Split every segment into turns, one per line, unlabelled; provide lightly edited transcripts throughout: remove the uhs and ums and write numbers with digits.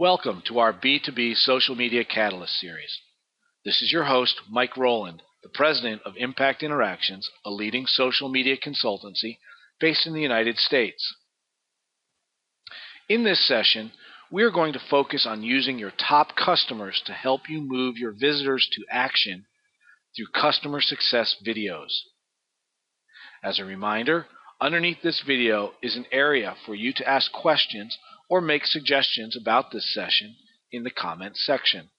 Welcome to our B2B Social Media Catalyst series. This is your host, Mike Rowland, the president of Impact Interactions, a leading social media consultancy based in the United States. In this session, we are going to focus on using your top customers to help you move your visitors to action through customer success videos. As a reminder, underneath this video is an area for you to ask questions or make suggestions about this session in the comments section.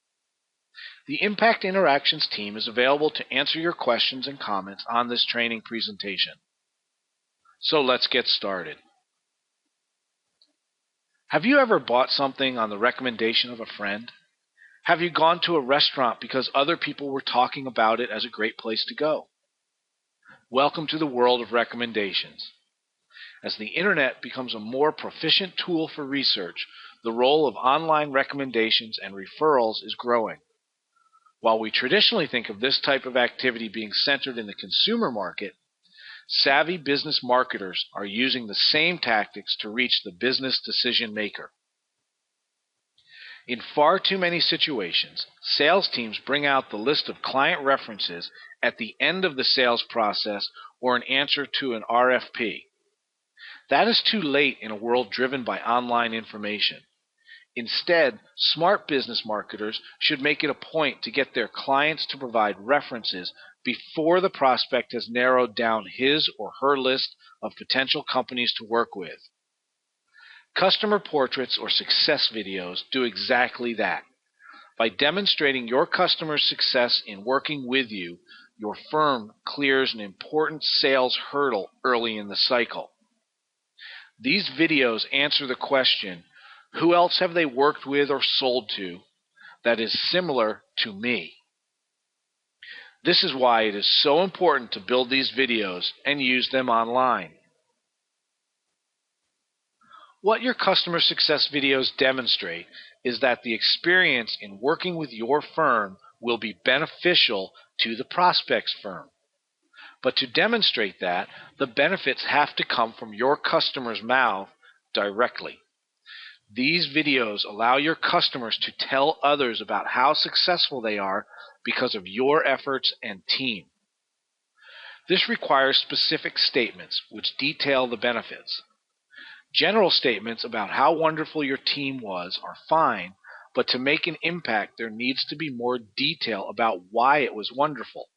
The Impact Interactions team is available to answer your questions and comments on this training presentation. So let's get started. Have you ever bought something on the recommendation of a friend? Have you gone to a restaurant because other people were talking about it as a great place to go? Welcome to the world of recommendations. As the internet becomes a more proficient tool for research, the role of online recommendations and referrals is growing. While we traditionally think of this type of activity being centered in the consumer market, savvy business marketers are using the same tactics to reach the business decision maker. In far too many situations, sales teams bring out the list of client references at the end of the sales process or an answer to an RFP. That is too late in a world driven by online information. Instead, smart business marketers should make it a point to get their clients to provide references before the prospect has narrowed down his or her list of potential companies to work with. Customer portraits or success videos do exactly that. By demonstrating your customer's success in working with you, your firm clears an important sales hurdle early in the cycle. These videos answer the question, who else have they worked with or sold to that is similar to me? This is why it is so important to build these videos and use them online. What your customer success videos demonstrate is that the experience in working with your firm will be beneficial to the prospect's firm. But to demonstrate that, the benefits have to come from your customer's mouth directly. These videos allow your customers to tell others about how successful they are because of your efforts and team. This requires specific statements which detail the benefits. General statements about how wonderful your team was are fine, but to make an impact there needs to be more detail about why it was wonderful.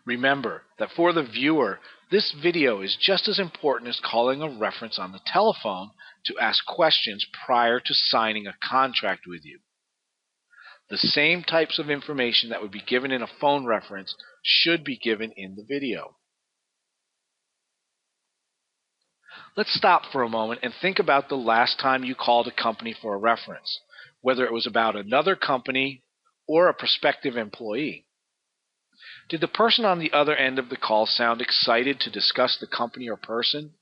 Remember that for the viewer, this video is just as important as calling a reference on the telephone to ask questions prior to signing a contract with you. The same types of information that would be given in a phone reference should be given in the video. Let's stop for a moment and think about the last time you called a company for a reference, whether it was about another company or a prospective employee. Did the person on the other end of the call sound excited to discuss the company or person?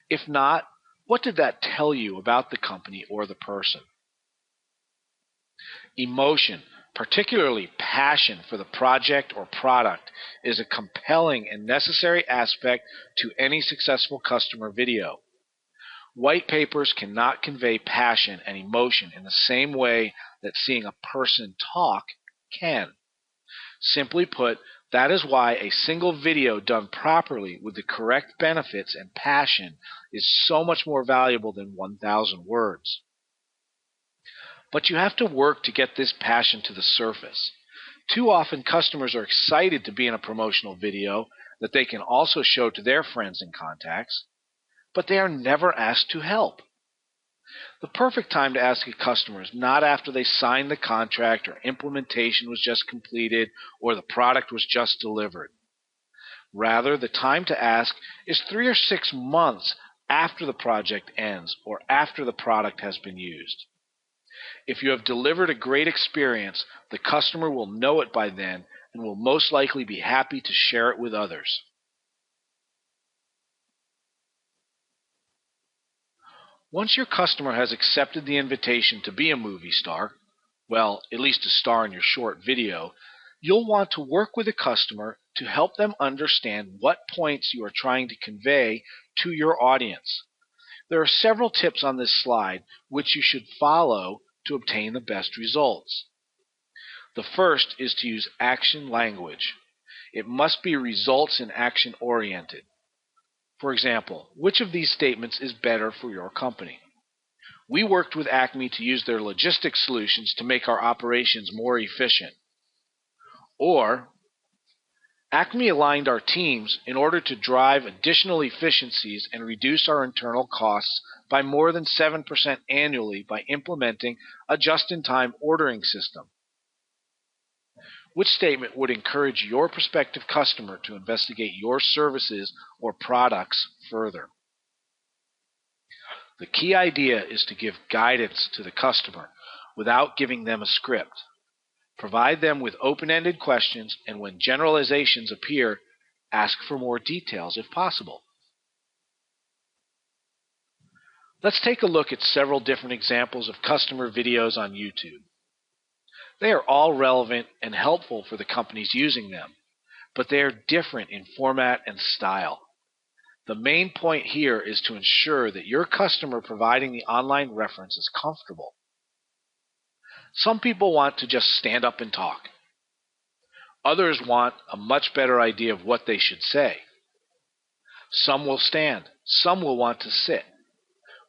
If not, what did that tell you about the company or the person? Emotion, particularly passion for the project or product, is a compelling and necessary aspect to any successful customer video. White papers cannot convey passion and emotion in the same way that seeing a person talk can. Simply put, that is why a single video done properly with the correct benefits and passion is so much more valuable than 1,000 words. But you have to work to get this passion to the surface. Too often customers are excited to be in a promotional video that they can also show to their friends and contacts, but they are never asked to help. The perfect time to ask a customer is not after they signed the contract or implementation was just completed or the product was just delivered. Rather, the time to ask is 3 or 6 months after the project ends or after the product has been used. If you have delivered a great experience, the customer will know it by then and will most likely be happy to share it with others. Once your customer has accepted the invitation to be a movie star, well, at least a star in your short video, you'll want to work with the customer to help them understand what points you are trying to convey to your audience. There are several tips on this slide which you should follow to obtain the best results. The first is to use action language. It must be results and action oriented. For example, which of these statements is better for your company? We worked with Acme to use their logistics solutions to make our operations more efficient. Or, Acme aligned our teams in order to drive additional efficiencies and reduce our internal costs by more than 7% annually by implementing a just-in-time ordering system. Which statement would encourage your prospective customer to investigate your services or products further? The key idea is to give guidance to the customer without giving them a script. Provide them with open-ended questions, and when generalizations appear, ask for more details if possible. Let's take a look at several different examples of customer videos on YouTube. They are all relevant and helpful for the companies using them, but they are different in format and style. The main point here is to ensure that your customer providing the online reference is comfortable. Some people want to just stand up and talk. Others want a much better idea of what they should say. Some will stand. Some will want to sit.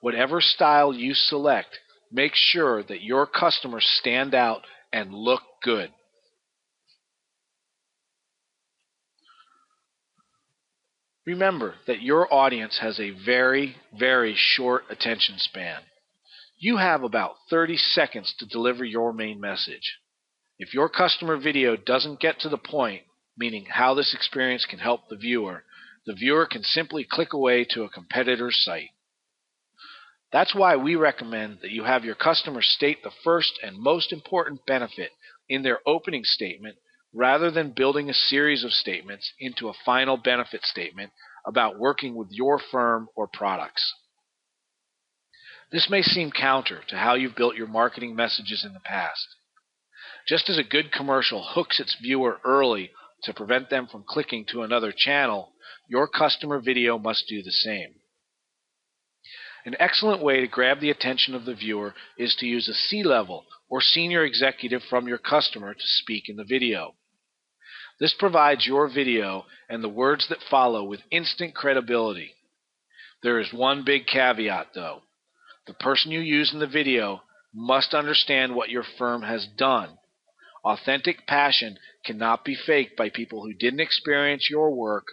Whatever style you select, make sure that your customers stand out and look good. Remember that your audience has a very, very short attention span. You have about 30 seconds to deliver your main message. If your customer video doesn't get to the point, meaning how this experience can help the viewer can simply click away to a competitor's site. That's why we recommend that you have your customers state the first and most important benefit in their opening statement rather than building a series of statements into a final benefit statement about working with your firm or products. This may seem counter to how you've built your marketing messages in the past. Just as a good commercial hooks its viewer early to prevent them from clicking to another channel, your customer video must do the same. An excellent way to grab the attention of the viewer is to use a C-level or senior executive from your customer to speak in the video. This provides your video and the words that follow with instant credibility. There is one big caveat, though. The person you use in the video must understand what your firm has done. Authentic passion cannot be faked by people who didn't experience your work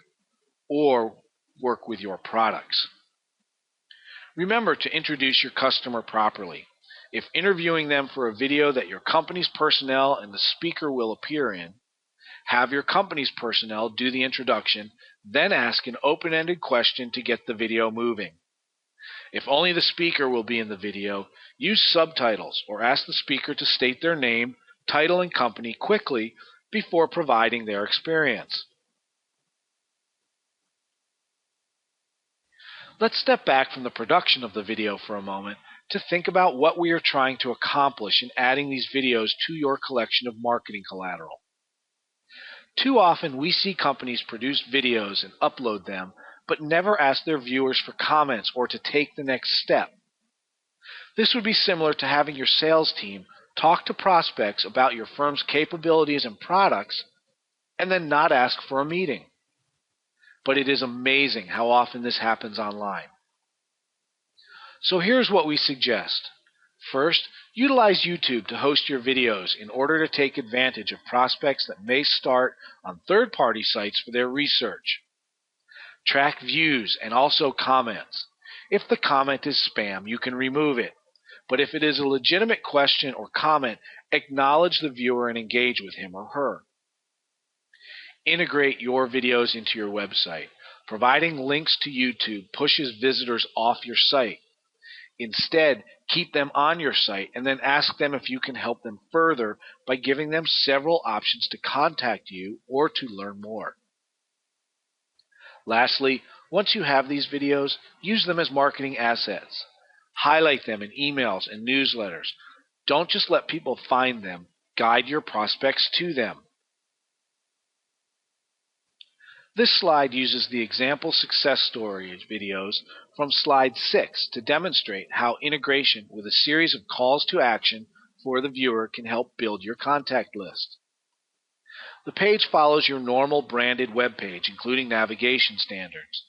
or work with your products. Remember to introduce your customer properly. If interviewing them for a video that your company's personnel and the speaker will appear in, have your company's personnel do the introduction, then ask an open-ended question to get the video moving. If only the speaker will be in the video, use subtitles or ask the speaker to state their name, title, and company quickly before providing their experience. Let's step back from the production of the video for a moment to think about what we are trying to accomplish in adding these videos to your collection of marketing collateral. Too often we see companies produce videos and upload them, but never ask their viewers for comments or to take the next step. This would be similar to having your sales team talk to prospects about your firm's capabilities and products and then not ask for a meeting. But it is amazing how often this happens online. So here's what we suggest. First, utilize YouTube to host your videos in order to take advantage of prospects that may start on third-party sites for their research. Track views and also comments. If the comment is spam, you can remove it. But if it is a legitimate question or comment, acknowledge the viewer and engage with him or her. Integrate your videos into your website. Providing links to YouTube pushes visitors off your site. Instead, keep them on your site and then ask them if you can help them further by giving them several options to contact you or to learn more. Lastly, once you have these videos, use them as marketing assets. Highlight them in emails and newsletters. Don't just let people find them. Guide your prospects to them. This slide uses the example success story videos from slide 6 to demonstrate how integration with a series of calls to action for the viewer can help build your contact list. The page follows your normal branded web page, including navigation standards.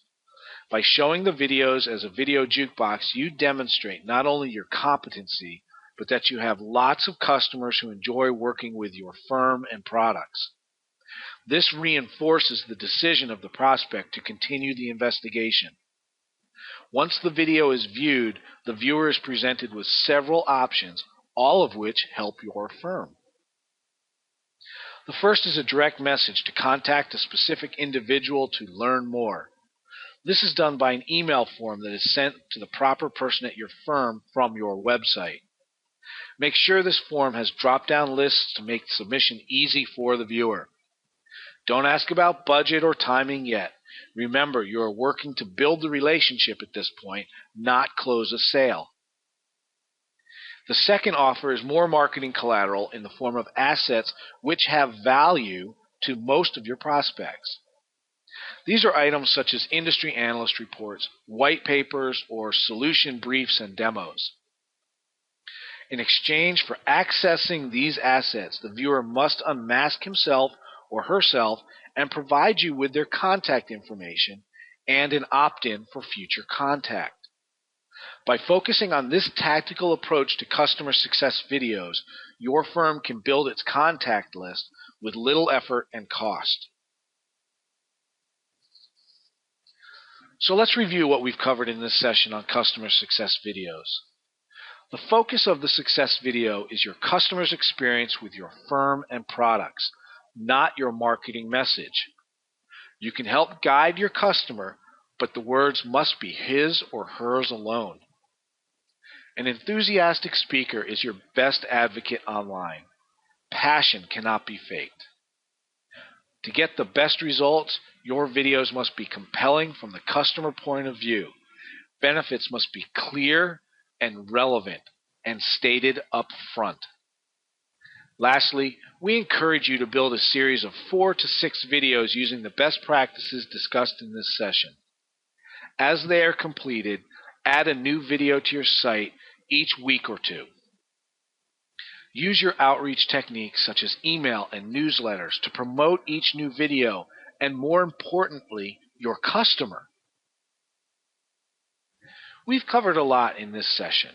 By showing the videos as a video jukebox, you demonstrate not only your competency, but that you have lots of customers who enjoy working with your firm and products. This reinforces the decision of the prospect to continue the investigation. Once the video is viewed, the viewer is presented with several options, all of which help your firm. The first is a direct message to contact a specific individual to learn more. This is done by an email form that is sent to the proper person at your firm from your website. Make sure this form has drop-down lists to make submission easy for the viewer. Don't ask about budget or timing yet. Remember, you are working to build the relationship at this point, not close a sale. The second offer is more marketing collateral in the form of assets which have value to most of your prospects. These are items such as industry analyst reports, white papers, or solution briefs and demos. In exchange for accessing these assets, the viewer must unmask himself or herself and provide you with their contact information and an opt-in for future contact. By focusing on this tactical approach to customer success videos, your firm can build its contact list with little effort and cost. So let's review what we've covered in this session on customer success videos. The focus of the success video is your customer's experience with your firm and products, not your marketing message. You can help guide your customer, but the words must be his or hers alone. An enthusiastic speaker is your best advocate online. Passion cannot be faked. To get the best results, your videos must be compelling from the customer point of view. Benefits must be clear and relevant and stated up front. Lastly, we encourage you to build a series of 4 to 6 videos using the best practices discussed in this session. As they are completed, add a new video to your site each week or 2. Use your outreach techniques such as email and newsletters to promote each new video and, more importantly, your customer. We've covered a lot in this session.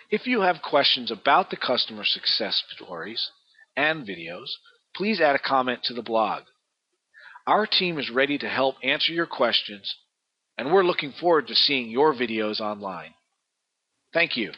If you have questions about the customer success stories and videos, please add a comment to the blog. Our team is ready to help answer your questions, and we're looking forward to seeing your videos online. Thank you.